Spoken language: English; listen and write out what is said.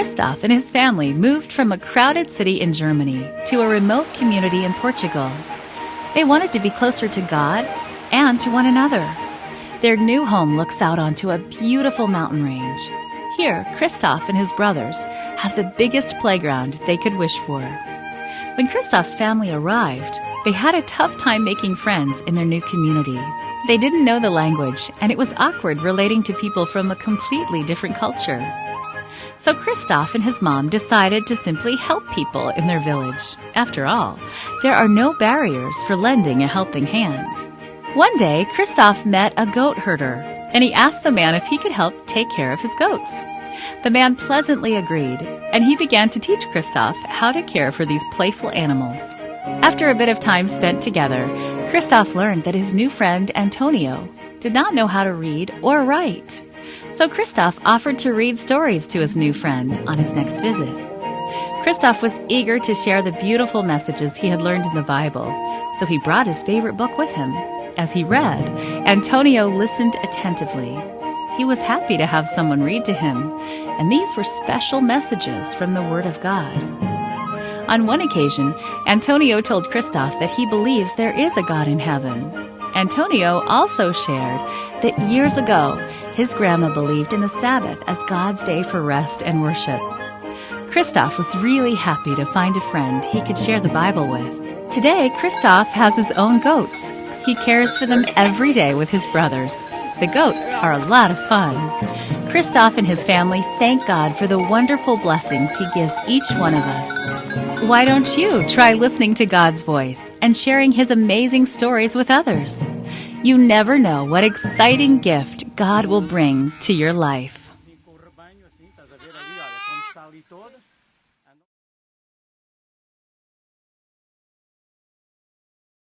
Christoph and his family moved from a crowded city in Germany to a remote community in Portugal. They wanted to be closer to God and to one another. Their new home looks out onto a beautiful mountain range. Here, Christoph and his brothers have the biggest playground they could wish for. When Christoph's family arrived, they had a tough time making friends in their new community. They didn't know the language, and it was awkward relating to people from a completely different culture. So Christoph and his mom decided to simply help people in their village. After all, there are no barriers for lending a helping hand. One day, Christoph met a goat herder, and he asked the man if he could help take care of his goats. The man pleasantly agreed, and he began to teach Christoph how to care for these playful animals. After a bit of time spent together, Christoph learned that his new friend Antonio did not know how to read or write. So Christoph offered to read stories to his new friend on his next visit. Christoph was eager to share the beautiful messages he had learned in the Bible, so he brought his favorite book with him. As he read, Antonio listened attentively. He was happy to have someone read to him, and these were special messages from the Word of God. On one occasion, Antonio told Christoph that he believes there is a God in heaven. Antonio also shared that years ago, his grandma believed in the Sabbath as God's day for rest and worship. Christoph was really happy to find a friend he could share the Bible with. Today, Christoph has his own goats. He cares for them every day with his brothers. The goats are a lot of fun. Christoph and his family thank God for the wonderful blessings He gives each one of us. Why don't you try listening to God's voice and sharing His amazing stories with others? You never know what exciting gift God will bring to your life.